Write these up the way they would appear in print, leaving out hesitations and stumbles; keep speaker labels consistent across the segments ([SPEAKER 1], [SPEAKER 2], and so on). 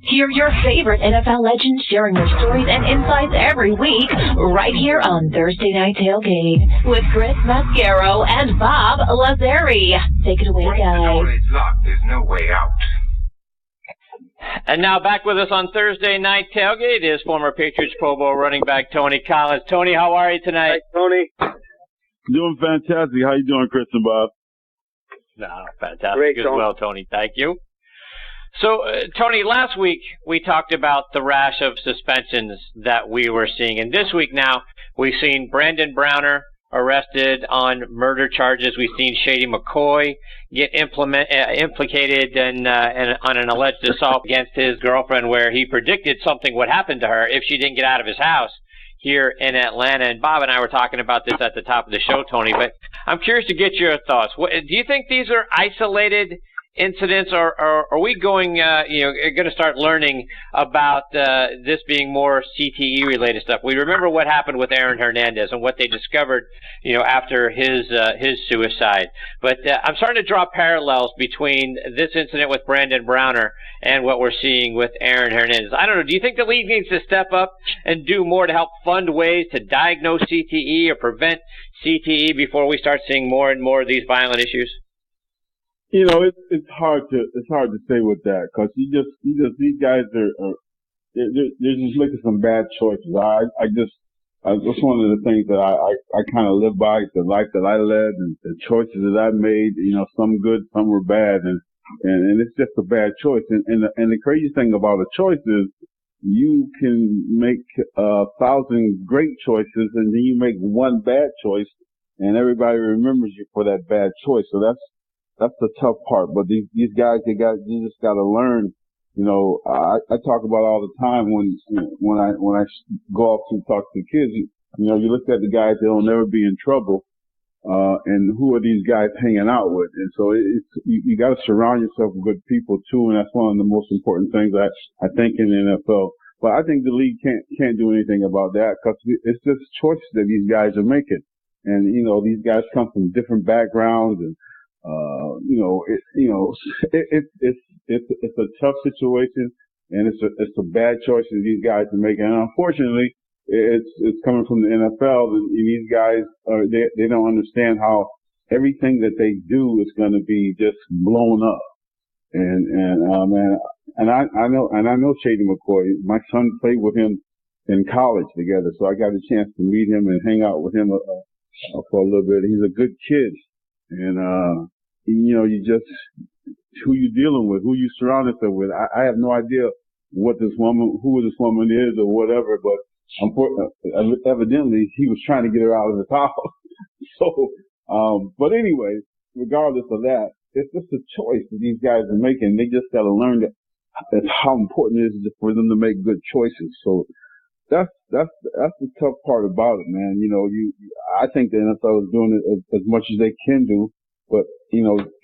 [SPEAKER 1] Hear your favorite NFL legends sharing their stories and insights every week right here on Thursday Night Tailgate with Chris Mascaro and Bob Lazari. Take it away, guys.
[SPEAKER 2] There's no way out.
[SPEAKER 3] And now back with us on Thursday Night Tailgate is former Patriots Pro Bowl running back Tony Collins. Tony, how are you tonight?
[SPEAKER 4] Hi, Tony.
[SPEAKER 5] Doing fantastic. How you doing, Chris and Bob?
[SPEAKER 3] No, fantastic
[SPEAKER 4] Great,
[SPEAKER 3] as
[SPEAKER 4] Tony.
[SPEAKER 3] well, Tony. Thank you. So, Tony, last week we talked about the rash of suspensions that we were seeing. And this week now we've seen Brandon Browner arrested on murder charges. We've seen Shady McCoy get implicated on an alleged assault against his girlfriend where he predicted something would happen to her if she didn't get out of his house here in Atlanta. And Bob and I were talking about this at the top of the show, Tony, but I'm curious to get your thoughts. Do you think these are isolated incidents, or are we going to start learning about this being more CTE related stuff? We remember what happened with Aaron Hernandez and what they discovered, after his suicide. But I'm starting to draw parallels between this incident with Brandon Browner and what we're seeing with Aaron Hernandez. I don't know. Do you think the league needs to step up and do more to help fund ways to diagnose CTE or prevent CTE before we start seeing more and more of these violent issues?
[SPEAKER 5] It's hard to say with that, because these guys are they're just making some bad choices. That's one of the things that I kind of live by, the life that I led and the choices that I made. Some good, some were bad, and it's just a bad choice. And the crazy thing about a choice is you can make 1,000 great choices, and then you make one bad choice, and everybody remembers you for that bad choice. So that's the tough part. But these guys, you just got to learn. I talk about all the time when I go off to talk to kids. You look at the guys that'll never be in trouble, and who are these guys hanging out with? And so you got to surround yourself with good people too, and that's one of the most important things I think in the NFL. But I think the league can't do anything about that, because it's just choices that these guys are making, and these guys come from different backgrounds, and it's a tough situation, and it's a bad choice that these guys are making. And unfortunately, it's coming from the NFL, and these guys they don't understand how everything that they do is going to be just blown up. And I know Shady McCoy. My son played with him in college together, so I got a chance to meet him and hang out with him for a little bit. He's a good kid. And, you just, who you dealing with, who you surround yourself with. I have no idea who this woman is or whatever, but evidently he was trying to get her out of his house. So, but anyway, regardless of that, it's just a choice that these guys are making. They just got to learn that how important it is for them to make good choices. So that's the tough part about it, man. I think the NFL is doing it as much as they can do, but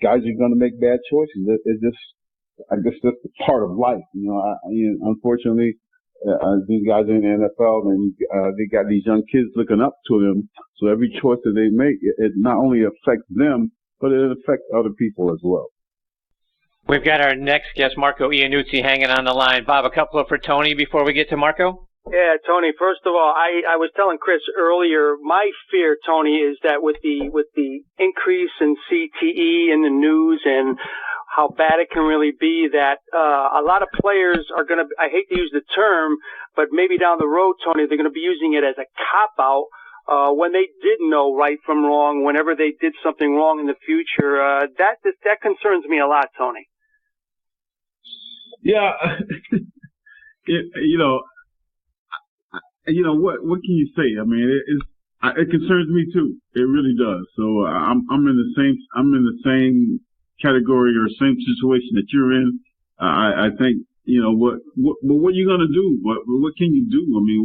[SPEAKER 5] guys are going to make bad choices. I guess that's part of life. Unfortunately, these guys are in the NFL, and they got these young kids looking up to them. So every choice that they make, it not only affects them, but it affects other people as well.
[SPEAKER 3] We've got our next guest, Marco Iannuzzi, hanging on the line. Bob, a couple for Tony before we get to Marco?
[SPEAKER 4] Yeah, Tony, first of all, I was telling Chris earlier, my fear, Tony, is that with the increase in CTE in the news and how bad it can really be, that a lot of players are going to, I hate to use the term, but maybe down the road, Tony, they're going to be using it as a cop-out when they did know right from wrong, whenever they did something wrong in the future. That concerns me a lot, Tony.
[SPEAKER 5] Yeah. What can you say? I mean, it concerns me too. It really does. So I'm in the same category or same situation that you're in. I think, what are you going to do? What can you do? I mean,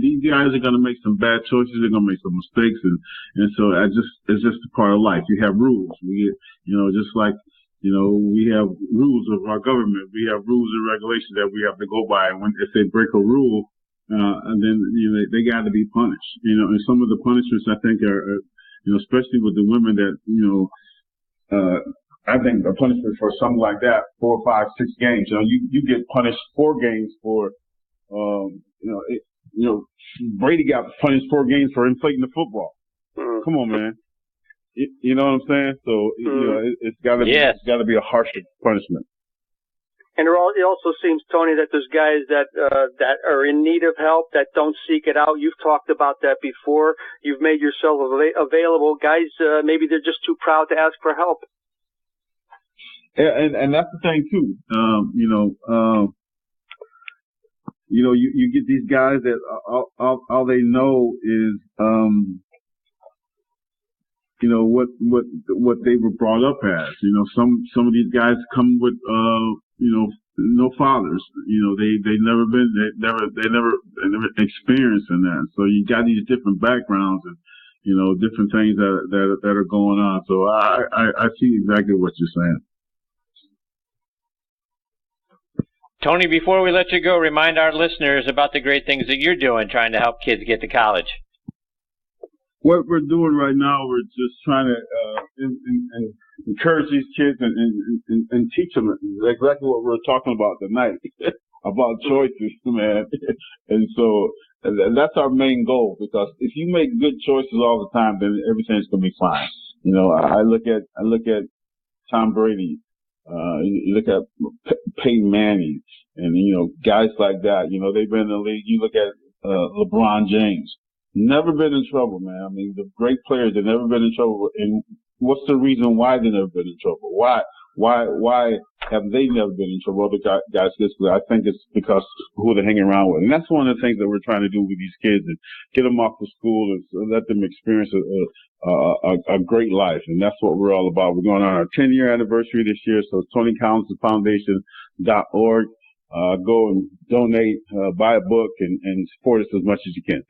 [SPEAKER 5] these guys are going to make some bad choices. They're going to make some mistakes. And so it's just a part of life. You have rules. Just like, we have rules of our government. We have rules and regulations that we have to go by. And if they break a rule, and then, they got to be punished. And some of the punishments I think are especially with the women that, I think the punishment for something like that, 4, 5, 6 games. You get punished 4 games for, Brady got punished 4 games for inflating the football. Come on, man. You know what I'm saying? So it's got to be a harsher punishment.
[SPEAKER 4] And it also seems, Tony, that there's guys that are in need of help that don't seek it out. You've talked about that before. You've made yourself available. Guys, maybe they're just too proud to ask for help.
[SPEAKER 5] Yeah, and that's the thing too. You get these guys that all they know is what they were brought up as. Some of these guys come with no fathers. They never experienced in that. So you got these different backgrounds and different things that are going on. So I see exactly what you're saying.
[SPEAKER 3] Tony, before we let you go, remind our listeners about the great things that you're doing trying to help kids get to college.
[SPEAKER 5] What we're doing right now, we're just trying to encourage these kids and teach them exactly what we're talking about tonight, about choices, man. And so that's our main goal, because if you make good choices all the time, then everything's going to be fine. I look at Tom Brady. You look at Peyton Manning and, guys like that, they've been in the league. You look at LeBron James. Never been in trouble, man. I mean, the great players have never been in trouble. And what's the reason why they've never been in trouble? Why have they never been in trouble? Other guys, I think it's because who they're hanging around with. And that's one of the things that we're trying to do with these kids, and get them off to school and let them experience a great life. And that's what we're all about. We're going on our 10-year anniversary this year. So TonyCollinsFoundation.org. Go and donate, buy a book, and support us as much as you can.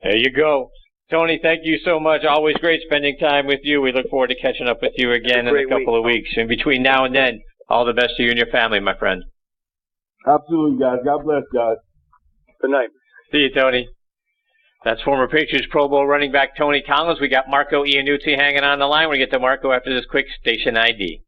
[SPEAKER 3] There you go. Tony, thank you so much. Always great spending time with you. We look forward to catching up with you again in a couple of weeks. And between now and then, all the best to you and your family, my friend.
[SPEAKER 5] Absolutely, guys. God bless, guys.
[SPEAKER 4] Good night.
[SPEAKER 3] See you, Tony. That's former Patriots Pro Bowl running back Tony Collins. We got Marco Iannuzzi hanging on the line. We'll get to Marco after this quick station ID.